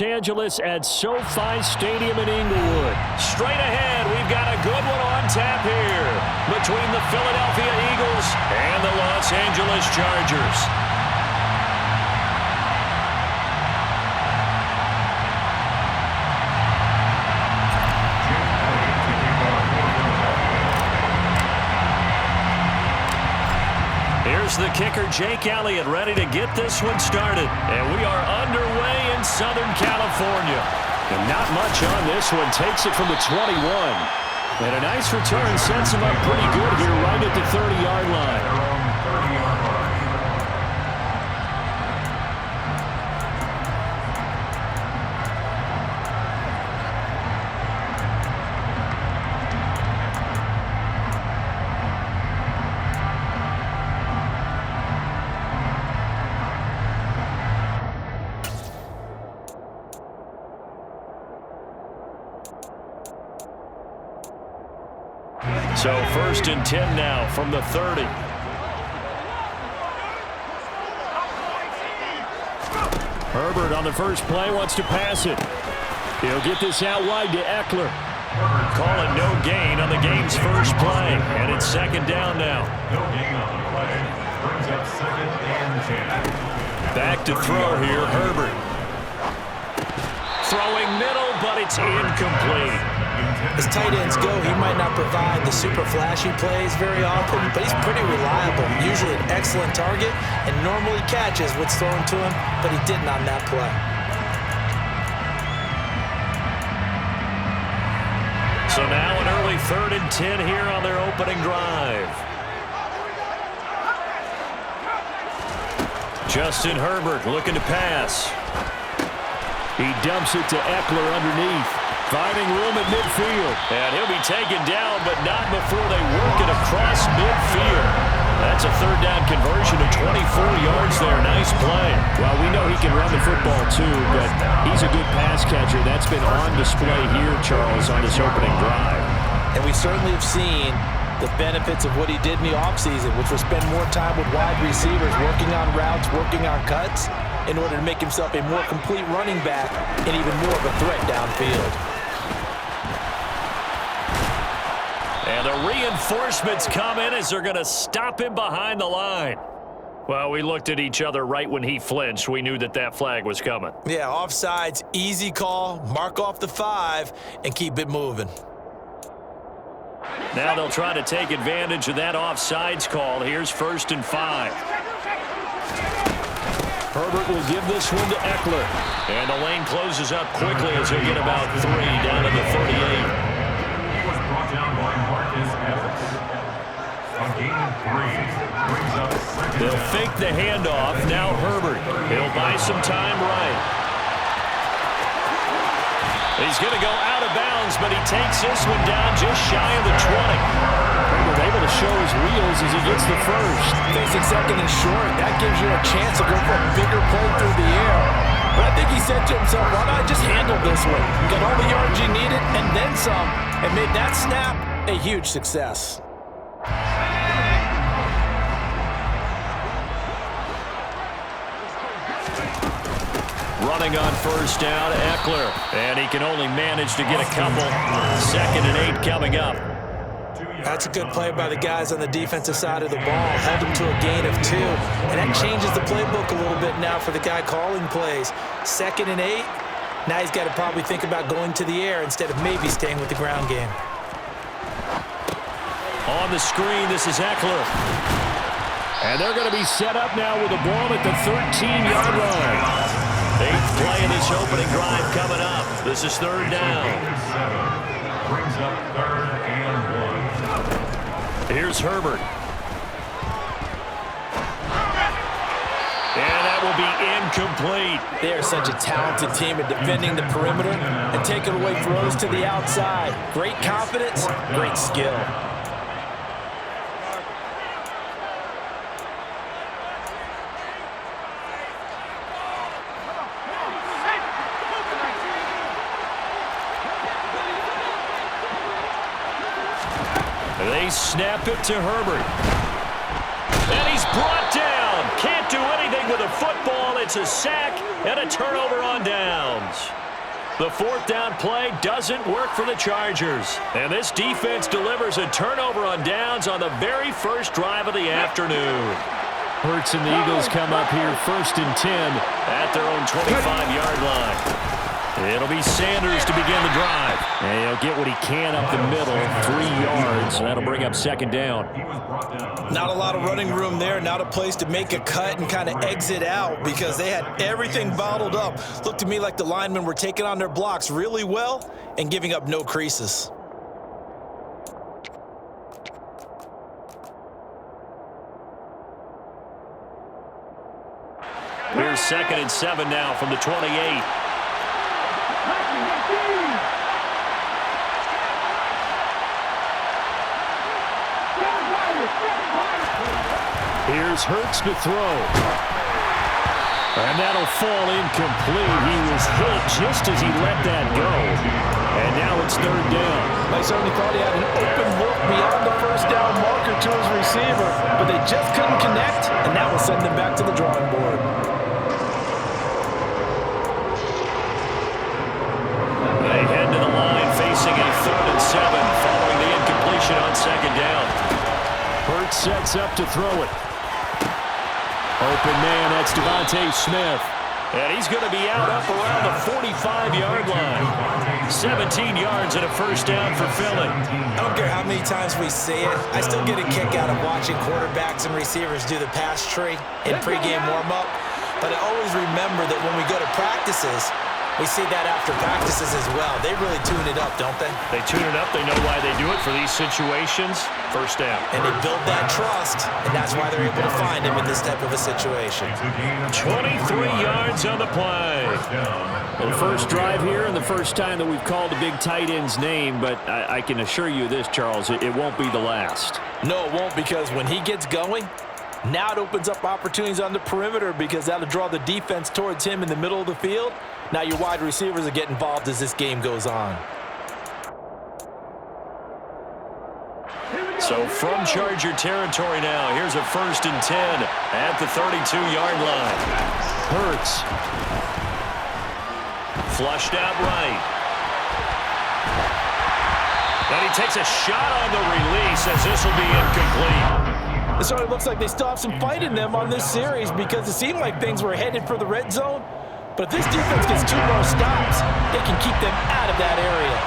Angeles at SoFi Stadium in Inglewood. Straight ahead, we've got a good one on tap here between the Philadelphia Eagles and the Los Angeles Chargers. Here's the kicker, Jake Elliott, ready to get this one started. And we are underway in Southern California. And not much on this one. Takes it from the 21. And a nice return sets him up pretty good here right at the 30-yard line. So 1st and 10 now from the 30. Herbert on the first play wants to pass it. He'll get this out wide to Eckler. Call it no gain on the game's first play. And it's 2nd down now. No gain on the play. Brings up 2nd and 10. Back to throw here, Herbert. Throwing middle, but it's incomplete. As tight ends go, he might not provide the super flashy plays very often, but he's pretty reliable. Usually an excellent target and normally catches what's thrown to him, but he didn't on that play. So now an early 3rd and 10 here on their opening drive. Justin Herbert looking to pass. He dumps it to Eckler underneath. Finding room at midfield. And he'll be taken down, but not before they work it across midfield. That's a 3rd down conversion of 24 yards there. Nice play. Well, we know he can run the football too, but he's a good pass catcher. That's been on display here, Charles, on this opening drive. And we certainly have seen the benefits of what he did in the offseason, which was spend more time with wide receivers, working on routes, working on cuts, in order to make himself a more complete running back and even more of a threat downfield. And the reinforcements come in as they're going to stop him behind the line. Well, we looked at each other right when he flinched. We knew that that flag was coming. Yeah, offsides, easy call, mark off the 5, and keep it moving. Now they'll try to take advantage of that offsides call. Here's 1st and 5. Herbert will give this one to Eckler. And the lane closes up quickly as he'll get about 3 down to the 38. They'll fake the handoff. Now Herbert. He'll buy some time right. He's going to go out of bounds, but he takes this one down just shy of the 20. Herbert able to show his wheels as he gets the first. Facing 2nd and short, that gives you a chance to go for a bigger play through the air. But I think he said to himself, why not just handle this one? Got all the yards you needed and then some, and made that snap a huge success. Running on 1st down, Eckler. And he can only manage to get a couple. 2nd and 8 coming up. That's a good play by the guys on the defensive side of the ball. Held him to a gain of 2. And that changes the playbook a little bit now for the guy calling plays. 2nd and 8. Now he's got to probably think about going to the air instead of maybe staying with the ground game. On the screen, this is Eckler. And they're going to be set up now with a ball at the 13-yard line. 8th play of this opening drive coming up. This is 3rd down. Brings up 3rd and 1. Here's Herbert. And that will be incomplete. They are such a talented team at defending the perimeter and taking away throws to the outside. Great confidence, great skill. They snap it to Herbert. And he's brought down. Can't do anything with a football. It's a sack and a turnover on downs. The fourth down play doesn't work for the Chargers. And this defense delivers a turnover on downs on the very first drive of the afternoon. Hurts and the Eagles come up here 1st and 10 at their own 25-yard line. It'll be Sanders to begin the drive. And he'll get what he can up the middle, 3 yards. So that'll bring up 2nd down. Not a lot of running room there. Not a place to make a cut and kind of exit out because they had everything bottled up. Looked to me like the linemen were taking on their blocks really well and giving up no creases. Here's 2nd and 7 now from the 28. Here's Hurts to throw. And that'll fall incomplete. He was hit just as he let that go. And now it's 3rd down. I certainly thought he had an open look beyond the first down marker to his receiver, but they just couldn't connect, and that will send them back to the drawing board. They head to the line facing a 3rd and 7 following the incompletion on 2nd down. Hurts sets up to throw it. Open man, that's Devontae Smith. And he's going to be out up around the 45-yard line. 17 yards and a 1st down for Philly. I don't care how many times we say it. I still get a kick out of watching quarterbacks and receivers do the pass tree in pregame warm-up. But I always remember that when we go to practices, we see that after practices as well. They really tune it up, don't they? They tune it up. They know why they do it for these situations. 1st down. And they build that trust, and that's why they're able to find him in this type of a situation. 23 yards on the play. The first drive here and the first time that we've called a big tight end's name, but I can assure you this, Charles, it won't be the last. No, it won't, because when he gets going, now it opens up opportunities on the perimeter because that'll draw the defense towards him in the middle of the field. Now your wide receivers will get involved as this game goes on. So from Charger territory now, here's a 1st and 10 at the 32-yard line. Hurts. Flushed out right. And he takes a shot on the release as this will be incomplete. It sort of looks like they still have some fight in them on this series because it seemed like things were headed for the red zone. But if this defense gets 2 more stops, they can keep them out of that area.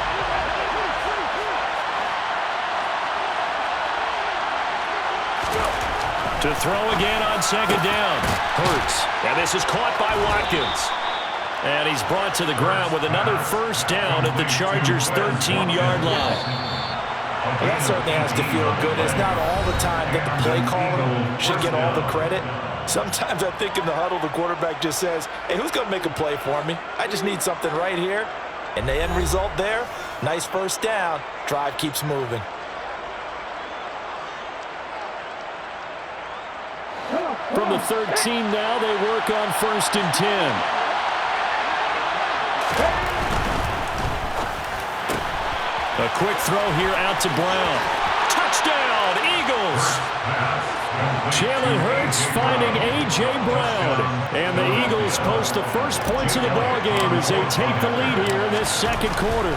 To throw again on 2nd down. Hurts. And this is caught by Watkins. And he's brought to the ground with another 1st down at the Chargers' 13-yard line. Well, that certainly has to feel good. It's not all the time that the play caller should get all the credit. Sometimes I think in the huddle, the quarterback just says, hey, who's going to make a play for me? I just need something right here. And the end result there, nice 1st down. Drive keeps moving. From the 13 now, they work on 1st and 10. A quick throw here out to Brown. Touchdown, Eagles! Jalen Hurts finding A.J. Brown. And the Eagles post the first points of the ballgame as they take the lead here in this 2nd quarter.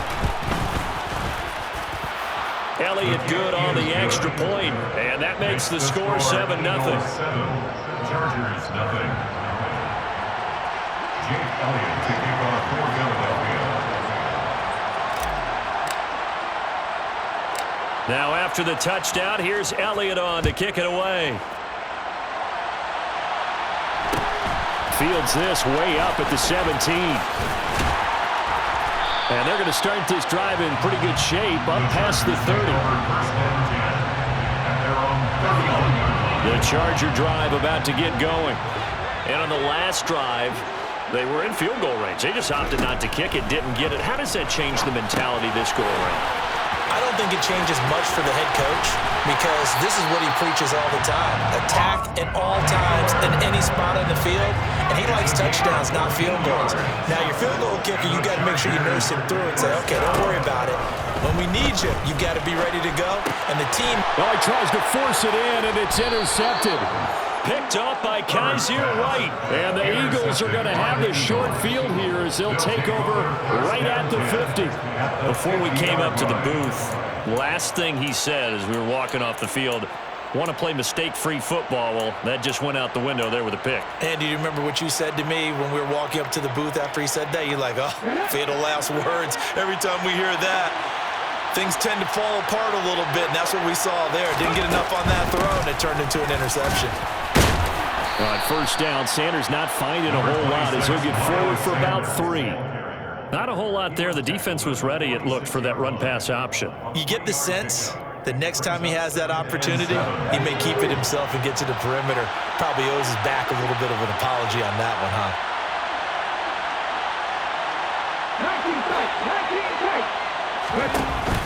Elliott good on the extra point, and that makes the score 7-0. Chargers, nothing. Jake Elliott to kick off for Philadelphia. Now after the touchdown, here's Elliott on to kick it away. Fields this way up at the 17. And they're going to start this drive in pretty good shape up past the 30. The Charger drive about to get going. And on the last drive, they were in field goal range. They just opted not to kick it, didn't get it. How does that change the mentality this go around? I don't think it changes much for the head coach because this is what he preaches all the time. Attack at all times in any spot on the field, and he likes touchdowns, not field goals. Now, your field goal kicker, you got to make sure you nurse him through and say, okay, don't worry about it. When we need you, you got to be ready to go. And the team... Well, he tries to force it in, and it's intercepted. picked off by Kaiser White. And the Eagles are going to have the short field here as they'll take over right at the 50. Before we came up to the booth, last thing he said as we were walking off the field, want to play mistake-free football. Well, that just went out the window there with a pick. And do you remember what you said to me when we were walking up to the booth after he said that? You're like, oh, fatal last words. Every time we hear that, things tend to fall apart a little bit, and that's what we saw there. Didn't get enough on that throw, and it turned into an interception. On first down, Sanders not finding a whole lot as he'll get forward for about 3. Not a whole lot there. The defense was ready, it looked, for that run-pass option. You get the sense that next time he has that opportunity, he may keep it himself and get to the perimeter. Probably owes his back a little bit of an apology on that one, huh?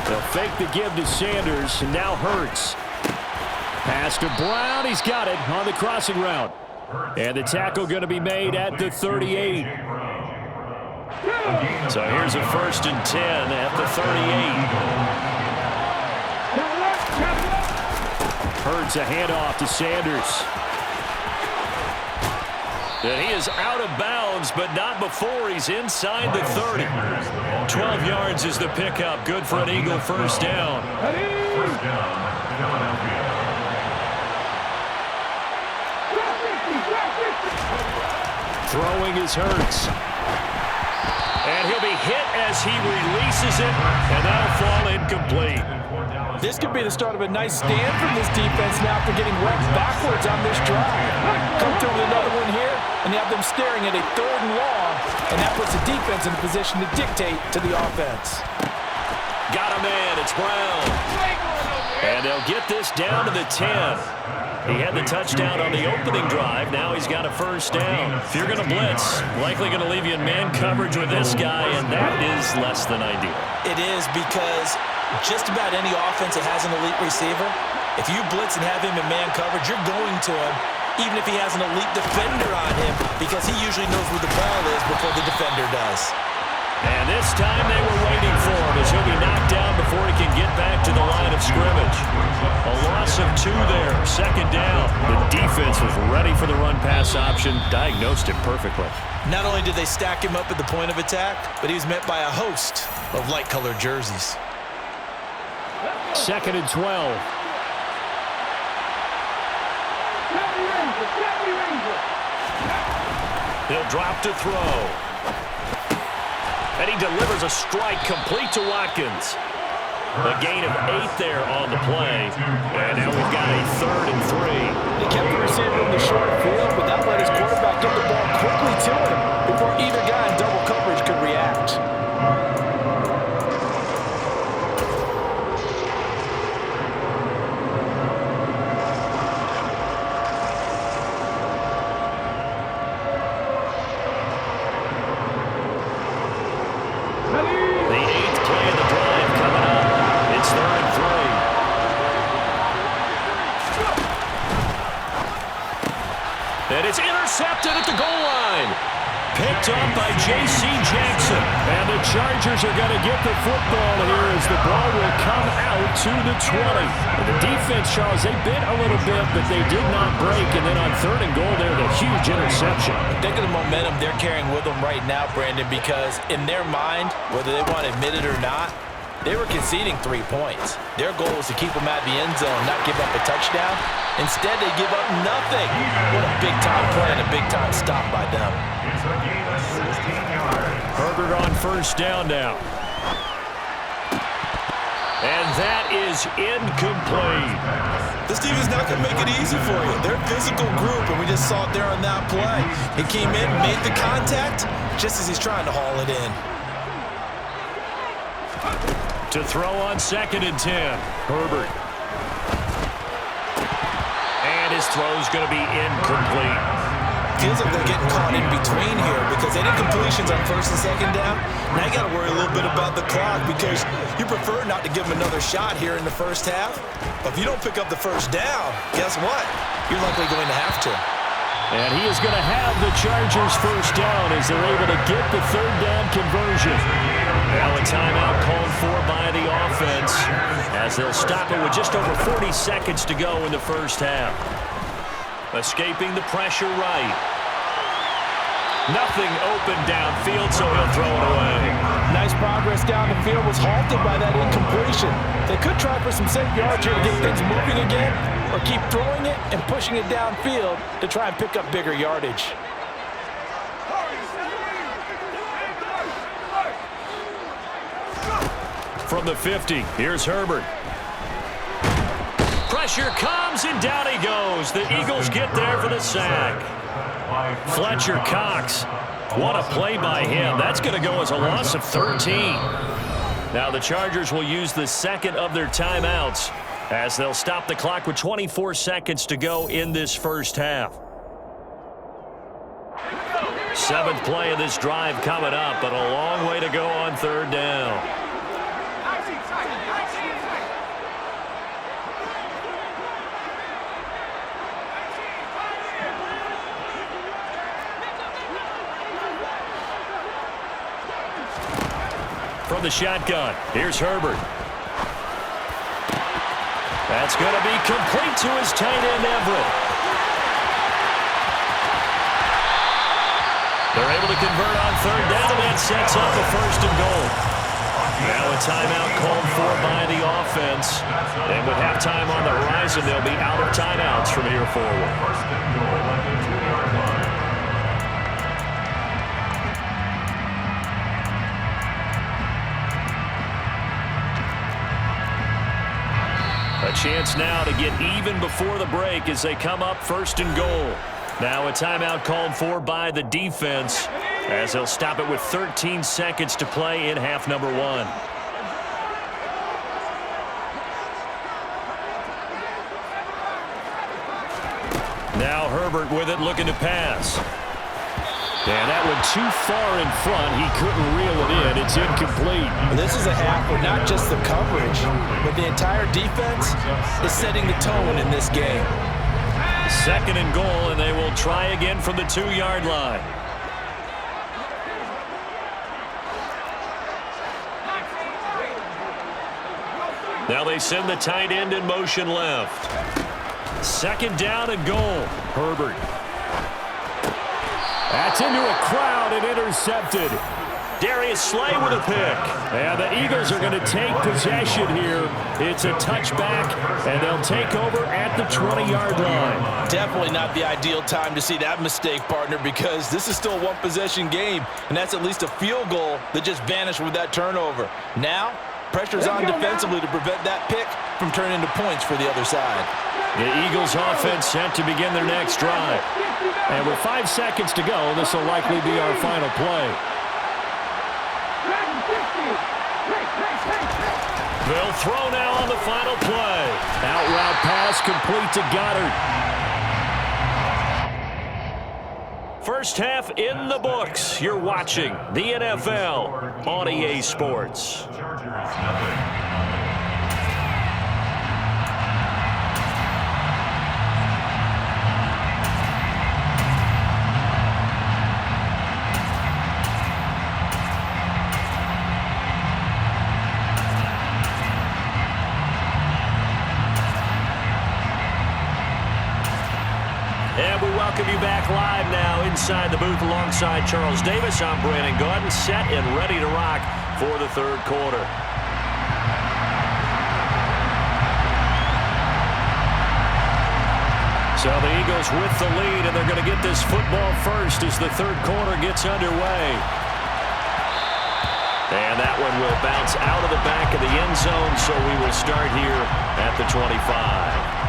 They'll fake the give to Sanders, and now Hurts. Pass to Brown. He's got it on the crossing route. And the tackle going to be made at the 38. So here's a 1st and 10 at the 38. Hurts a handoff to Sanders. And he is out of bounds, but not before he's inside the 30. 12 yards is the pickup. Good for an Eagle first down. First down, Philadelphia. Throwing is Hurts. And he'll be hit as he releases it, and that'll fall incomplete. This could be the start of a nice stand from this defense now after getting whacked backwards on this drive. Come through with another one here, and you have them staring at a 3rd and long, and that puts the defense in a position to dictate to the offense. Got a man, it's Brown. And they'll get this down to the 10. He had the touchdown on the opening drive. Now he's got a first down. If you're going to blitz, likely going to leave you in man coverage with this guy, and that is less than ideal. It is, because just about any offense that has an elite receiver, if you blitz and have him in man coverage, you're going to him, even if he has an elite defender on him, because he usually knows where the ball is before the defender does. And this time they were waiting for him as he'll be knocked down before he can get back to the line of scrimmage. A loss of 2 there, 2nd down. The defense was ready for the run-pass option, diagnosed it perfectly. Not only did they stack him up at the point of attack, but he was met by a host of light-colored jerseys. 2nd and 12. He'll drop to throw. And he delivers a strike complete to Watkins. A gain of 8 there on the play. And now we've got a 3rd and 3. He kept the receiver in the short field, but that let his quarterback get the ball quickly to him before either guy in double coverage could react. And it's intercepted at the goal line. Picked up by J.C. Jackson. And the Chargers are going to get the football here as the ball will come out to the 20. And the defense, Charles, they bit a little bit, but they did not break. And then on 3rd and goal there, the huge interception. Think of the momentum they're carrying with them right now, Brandon, because in their mind, whether they want to admit it or not, they were conceding 3 points. Their goal was to keep them out of the end zone, not give up a touchdown. Instead, they give up nothing. What a big-time play and a big-time stop by them. It's a gain of 16 yards. Herbert on first down now. And that is incomplete. This team is not going to make it easy for you. They're a physical group, and we just saw it there on that play. He came in, made the contact, just as he's trying to haul it in. To throw on 2nd and 10. Herbert. And his throw's going to be incomplete. Feels like they're getting caught in between here because they did completions on 1st and 2nd down. Now you got to worry a little bit about the clock because you prefer not to give them another shot here in the first half. But if you don't pick up the first down, guess what? You're likely going to have to. And he is going to have the Chargers first down as they're able to get the 3rd down conversion. Now a timeout called for by the offense as they'll stop it with just over 40 seconds to go in the first half. Escaping the pressure right. Nothing open downfield, so he'll throw it away. Nice progress down the field, was halted by that incompletion. They could try for some safe yards here to get things moving again, or keep throwing it and pushing it downfield to try and pick up bigger yardage. From the 50, here's Herbert. Pressure comes, and down he goes. The Eagles get there for the sack. Fletcher Cox. What a play by him. That's going to go as a loss of 13. Now the Chargers will use the second of their timeouts as they'll stop the clock with 24 seconds to go in this first half. 7th play of this drive coming up, but a long way to go on 3rd down. From the shotgun, here's Herbert. That's going to be complete to his tight end, Everett. They're able to convert on 3rd down, and that sets up a 1st and goal. Now a timeout called for by the offense. And with halftime on the horizon, they'll be out of timeouts from here forward. 1st and goal at the 2-yard line. A chance now to get even before the break as they come up 1st and goal. Now a timeout called for by the defense as they'll stop it with 13 seconds to play in half number 1. Now Herbert with it, looking to pass. And that one too far in front. He couldn't reel it in. It's incomplete. This is a half where not just the coverage, but the entire defense is setting the tone in this game. 2nd and goal, and they will try again from the 2-yard line. Now they send the tight end in motion left. 2nd down and goal. Herbert. That's into a crowd and intercepted. Darius Slay with a pick. And the Eagles are going to take possession here. It's a touchback, and they'll take over at the 20-yard line. Definitely not the ideal time to see that mistake, partner, because this is still a one-possession game, and that's at least a field goal that just vanished with that turnover. Now, pressure's on defensively to prevent that pick from turning into points for the other side. The Eagles offense set to begin their next drive. And with 5 seconds to go, this will likely be our final play. They'll throw now on the final play. Out route pass complete to Goddard. First half in the books. You're watching the NFL on EA Sports. Chargers, nothing. And we welcome you back live now inside the booth alongside Charles Davis. I'm Brandon Gaudin, set and ready to rock for the 3rd quarter. So the Eagles with the lead, and they're going to get this football first as the 3rd quarter gets underway. And that one will bounce out of the back of the end zone, so we will start here at the 25.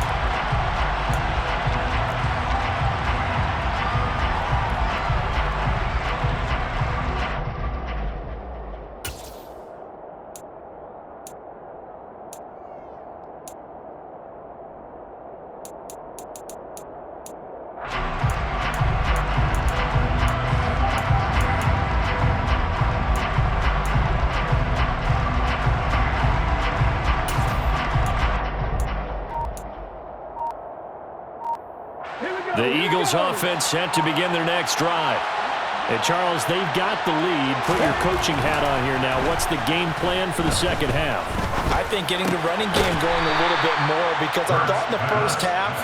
The Eagles offense set to begin their next drive. And Charles, they've got the lead. Put your coaching hat on here now. What's the game plan for the second half? I think getting the running game going a little bit more, because I thought in the first half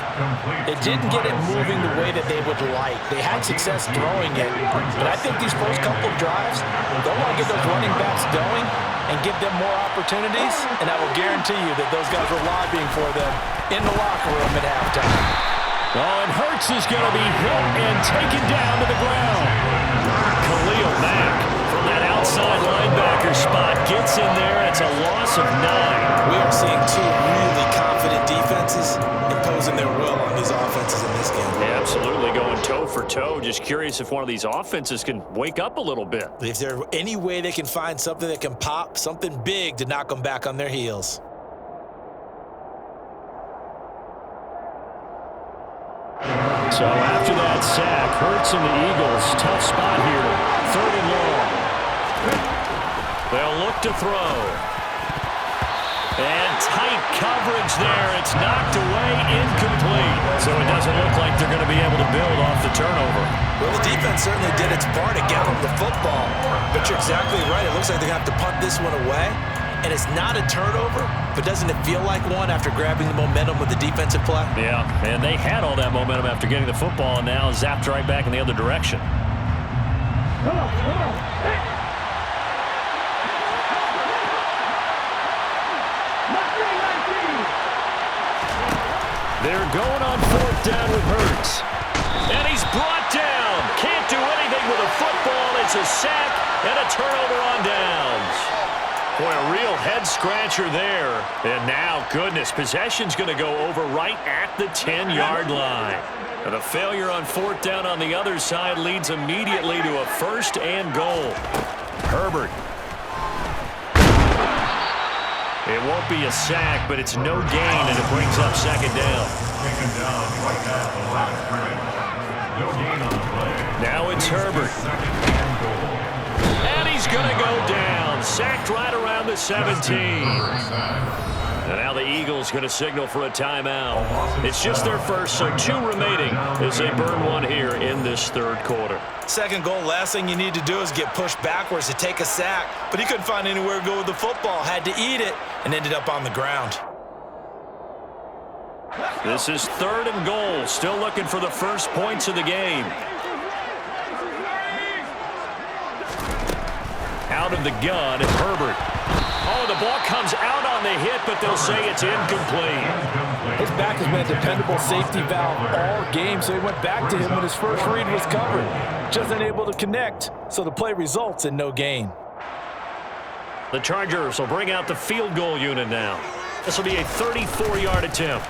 they didn't get it moving the way that they would like. They had success throwing it, but I think these first couple of drives, they'll want to get those running backs going and give them more opportunities, and I will guarantee you that those guys were lobbying for them in the locker room at halftime. Oh, and Hurts is going to be hit and taken down to the ground. Khalil Mack from that outside linebacker spot gets in there. It's a loss of 9. We are seeing two really confident defenses imposing their will on these offenses in this game. Yeah, absolutely, going toe for toe. Just curious if one of these offenses can wake up a little bit. If there's any way they can find something that can pop, something big to knock them back on their heels. So after that sack, Hurts and the Eagles, tough spot here. 3rd and long. They'll look to throw. And tight coverage there. It's knocked away, incomplete. So it doesn't look like they're going to be able to build off the turnover. Well, the defense certainly did its part to get them the football. But you're exactly right. It looks like they're going to have to punt this one away. And it's not a turnover, but doesn't it feel like one after grabbing the momentum with the defensive play? Yeah, and they had all that momentum after getting the football, and now zapped right back in the other direction. They're going on 4th down with Hurts. And he's brought down. Can't do anything with a football. It's a sack and a turnover on downs. Boy, a real head-scratcher there. And now, goodness, possession's going to go over right at the 10-yard line. And the failure on 4th down on the other side leads immediately to a 1st and goal. Herbert. It won't be a sack, but it's no gain, and it brings up 2nd down. Now it's Herbert. And he's going to go down. Sacked right around the 17. And now the Eagles going to signal for a timeout. It's just their first, so 2 remaining as they burn one here in this 3rd quarter. 2nd goal, last thing you need to do is get pushed backwards to take a sack. But he couldn't find anywhere to go with the football. Had to eat it and ended up on the ground. This is 3rd and goal. Still looking for the first points of the game. Out of the gun, Herbert. Oh, the ball comes out on the hit, but they'll say it's incomplete. His back has been a dependable safety valve all game, so he went back to him when his first read was covered. Just unable to connect, so the play results in no gain. The Chargers will bring out the field goal unit now. This will be a 34-yard attempt.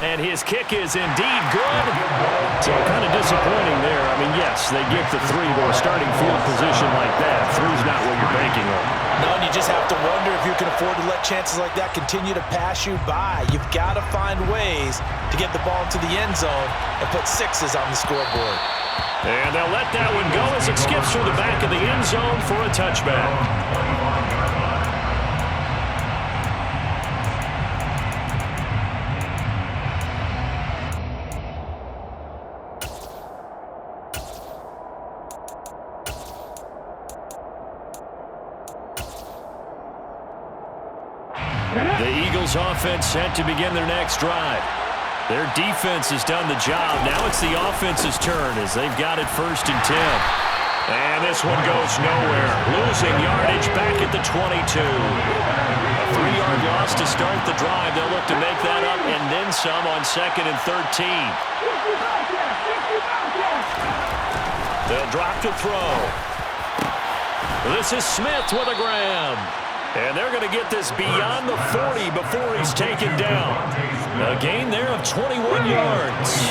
And his kick is indeed good. So kind of disappointing there. I mean, yes, they get the 3, but a starting field position like that, 3's not what you're banking on. No, and you just have to wonder if you can afford to let chances like that continue to pass you by. You've got to find ways to get the ball to the end zone and put 6s on the scoreboard. And they'll let that one go as it skips through the back of the end zone for a touchback. The Eagles offense set to begin their next drive. Their defense has done the job. Now it's the offense's turn as they've got it 1st and 10. And this one goes nowhere. Losing yardage back at the 22. A 3-yard loss to start the drive. They'll look to make that up and then some on 2nd and 13. They'll drop to throw. This is Smith with a grab. And they're going to get this beyond the 40 before he's taken down. A gain there of 21 yards.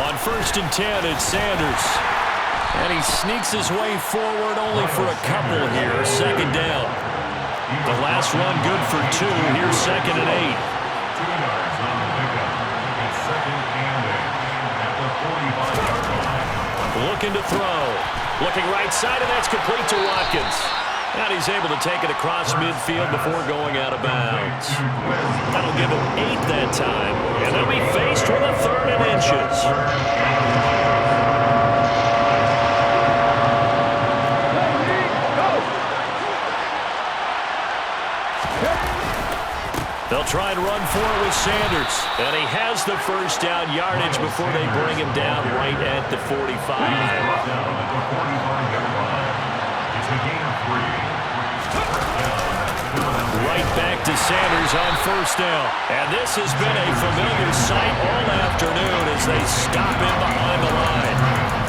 On 1st and 10, it's Sanders. And he sneaks his way forward only for a couple here. 2nd down. The last run good for 2. Here's 2nd and 8. 2 yards on the pickup. It's 2nd and 8 at the 45-yard line. Looking to throw. Looking right side, and that's complete to Watkins. And he's able to take it across midfield before going out of bounds. That'll give him 8 that time. And they'll be faced with a 3rd and inches. for it with Sanders. And he has the first down yardage before they bring him down right at the 45. Down at the 45-yard line. It's a gain of 3. Right back to Sanders on first down. And this has been a familiar sight all afternoon as they stop him behind the line.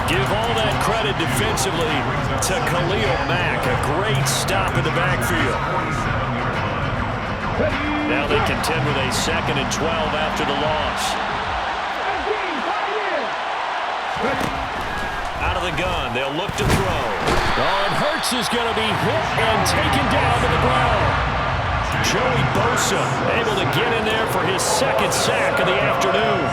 Give all that credit defensively to Khalil Mack. A great stop in the backfield. Now they contend with a 2nd and 12 after the loss. Out of the gun, they'll look to throw. Oh, and Hurts is going to be hit and taken down to the ground. Joey Bosa able to get in there for his 2nd sack of the afternoon.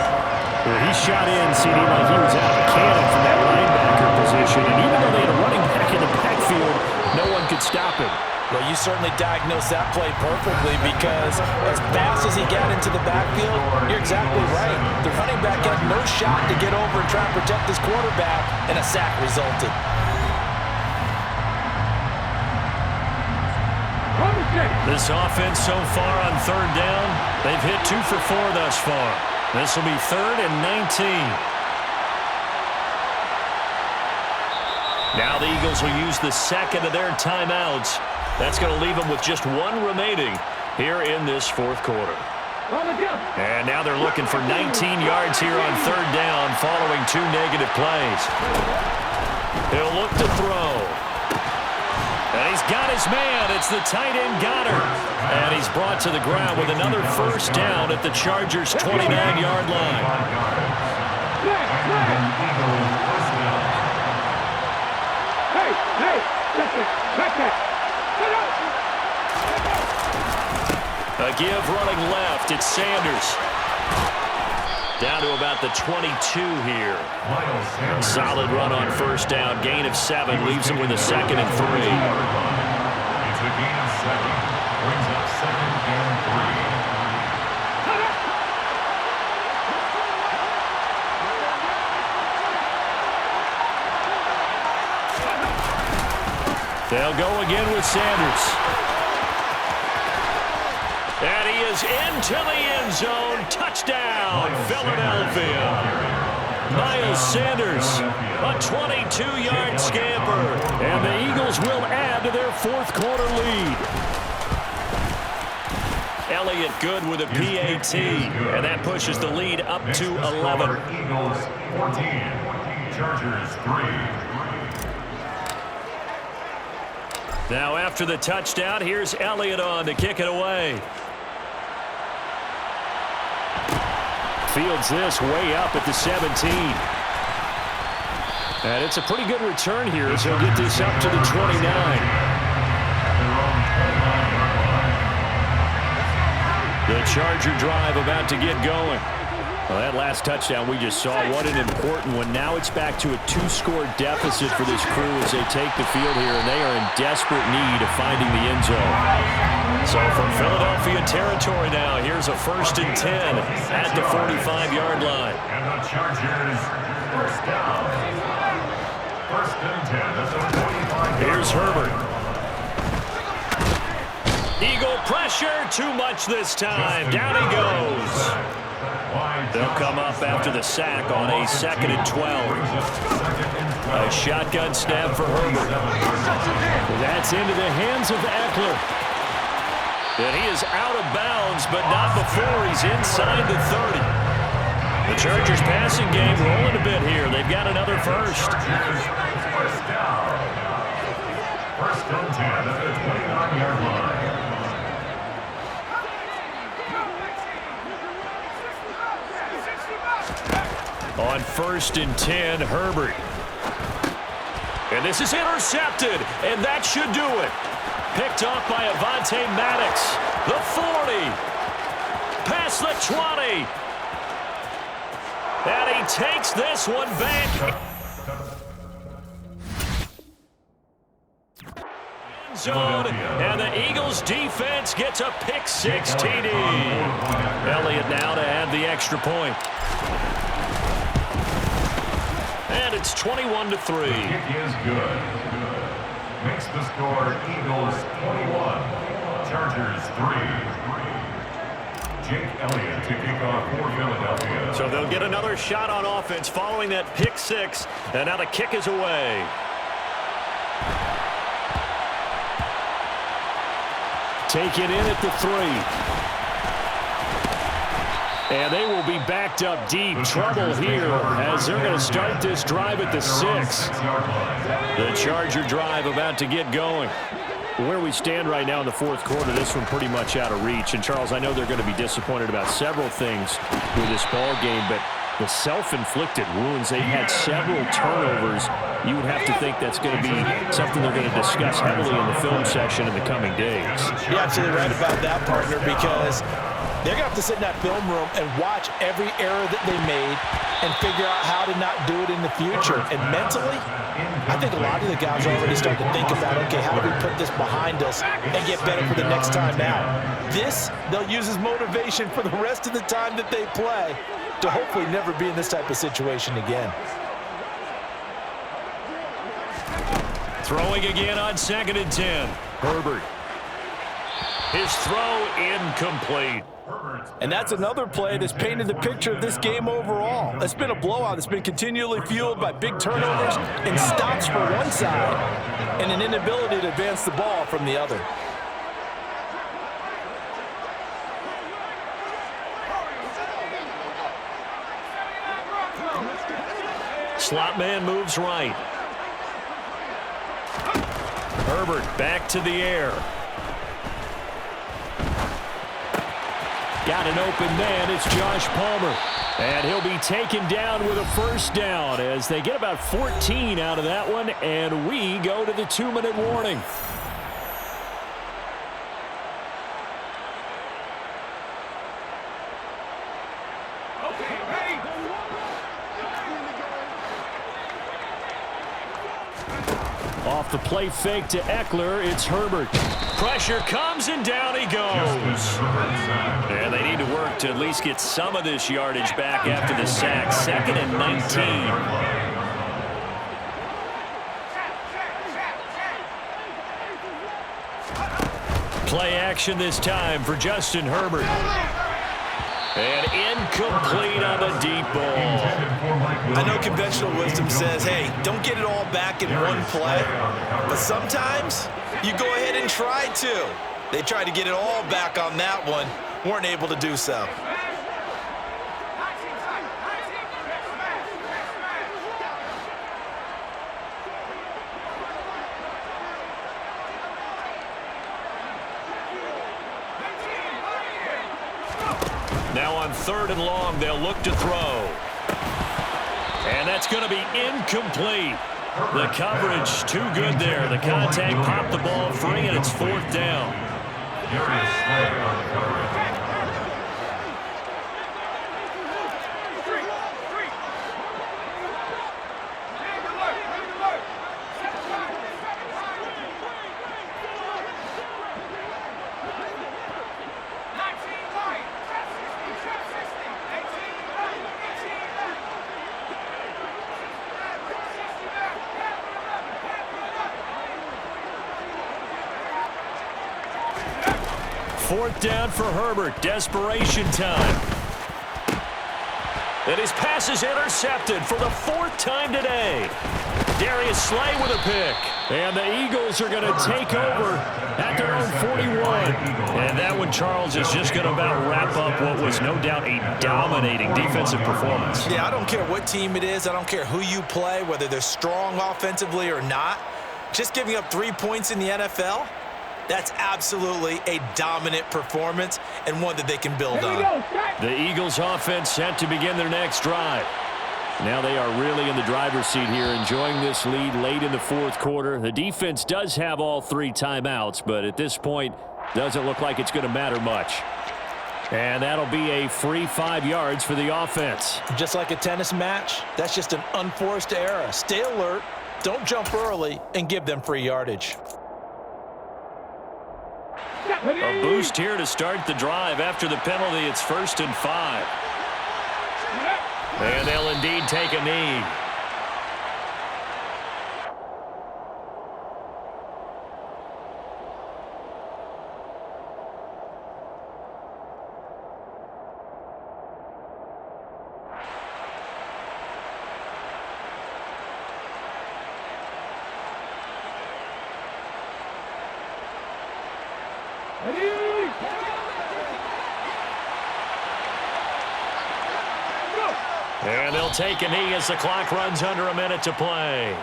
Well, he shot in, CD, like he was out of a cannon from that linebacker position. And even though they had a running back in the backfield, no one could stop him. Well, you certainly diagnosed that play perfectly because as fast as he got into the backfield, you're exactly right. The running back had no shot to get over and try and protect his quarterback, and a sack resulted. This offense so far on 3rd down, they've hit 2 for 4 thus far. This will be 3rd and 19. Now the Eagles will use the 2nd of their timeouts. That's going to leave them with just 1 remaining here in this 4th quarter. And now they're looking for 19 yards here on 3rd down following 2 negative plays. He'll look to throw. And he's got his man. It's the tight end Goddard. And he's brought to the ground with another first down at the Chargers' 29-yard line. A give running left. It's Sanders. Down to about the 22 here. A solid run on first down. Gain of 7 leaves him with a 2nd and 3. It's a gain of 7. Brings up 2nd and 3. They'll go again with Sanders. And he is into the end zone. Touchdown, Philadelphia. Miles Sanders, a 22-yard scamper. And the Eagles will add to their 4th quarter lead. Elliott good with a PAT. And that pushes the lead up to 11. Eagles 14. Chargers 3. Now after the touchdown, here's Elliott on to kick it away. Fields this way up at the 17. And it's a pretty good return here as he'll get this up to the 29. The Charger drive about to get going. Well, that last touchdown we just saw, what an important one. Now it's back to a 2-score deficit for this crew as they take the field here, and they are in desperate need of finding the end zone. So from Philadelphia territory now, here's a 1st and 10 at the 45-yard line. And the Chargers first down. 1st and 10 at the 45-yard line. Here's Herbert. Eagle pressure, too much this time. Down he goes. They'll come up after the sack on a 2nd and 12. A shotgun snap for Herbert. That's into the hands of Eckler. And he is out of bounds, but not before he's inside the 30. The Chargers passing game rolling a bit here. They've got another first. First down. 1st and 10 at the 29-yard line. On 1st and 10, Herbert. And this is intercepted, and that should do it. Picked off by Avonte Maddox. The 40. Past the 20. And he takes this one back. Zone, and the Eagles defense gets a pick-6 TD. Elliott now to add the extra point. And it's 21-3. The kick is good. Makes the score Eagles 21, Chargers 3. Jake Elliott to kick off for Philadelphia. So they'll get another shot on offense following that pick six. And now the kick is away. Take it in at the 3. And they will be backed up deep. Trouble here as they're going to start this drive at the 6. The Charger drive about to get going. Where we stand right now in the fourth quarter, this one pretty much out of reach. And, Charles, I know they're going to be disappointed about several things with this ball game, but the self-inflicted wounds, they've had several turnovers. You would have to think that's going to be something they're going to discuss heavily in the film session in the coming days. You're absolutely right about that, partner, because they're going to have to sit in that film room and watch every error that they made and figure out how to not do it in the future. And mentally, I think a lot of the guys are already starting to think about, okay, how do we put this behind us and get better for the next time out? This, they'll use as motivation for the rest of the time that they play to hopefully never be in this type of situation again. Throwing again on 2nd and 10. Herbert. His throw incomplete. And that's another play that's painted the picture of this game overall. It's been a blowout. It's been continually fueled by big turnovers and stops for one side and an inability to advance the ball from the other. Slot man moves right. Herbert back to the air. Got an open man. It's Josh Palmer. And he'll be taken down with a first down as they get about 14 out of that one, and we go to the 2-minute warning. Off the play fake to Eckler, it's Herbert. Pressure comes and down he goes. And they need to work to at least get some of this yardage back after the sack. 2nd and 19. Play action this time for Justin Herbert. And incomplete on the deep ball. I know conventional wisdom says, hey, don't get it all back in one play. But sometimes you go ahead and try to. They tried to get it all back on that one. Weren't able to do so. Now on 3rd and long, they'll look to throw. And that's going to be incomplete. The coverage too good there. The contact popped the ball free, and it's 4th down. Darius Slay on the coverage. Fourth down for Herbert. Desperation time. And his pass is intercepted for the 4th time today. Darius Slay with a pick. And the Eagles are going to take over at their own 41. And that one, Charles, is just going to about wrap up what was no doubt a dominating defensive performance. Yeah, I don't care what team it is. I don't care who you play, whether they're strong offensively or not. Just giving up 3 points in the NFL, that's absolutely a dominant performance and one that they can build on. The Eagles offense set to begin their next drive. Now they are really in the driver's seat here, enjoying this lead late in the fourth quarter. The defense does have all 3 timeouts, but at this point, doesn't look like it's going to matter much. And that'll be a free 5 yards for the offense. Just like a tennis match, that's just an unforced error. Stay alert, don't jump early, and give them free yardage. A boost here to start the drive. After the penalty, it's 1st and 5. And they'll indeed take a knee. And they'll take a knee as the clock runs under a minute to play.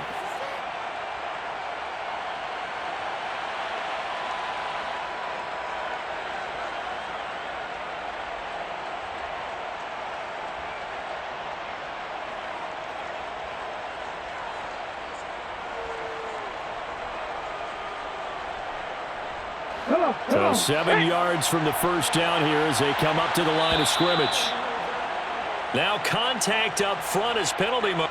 So 7 yards from the first down here as they come up to the line of scrimmage. Now contact up front as penalty mark.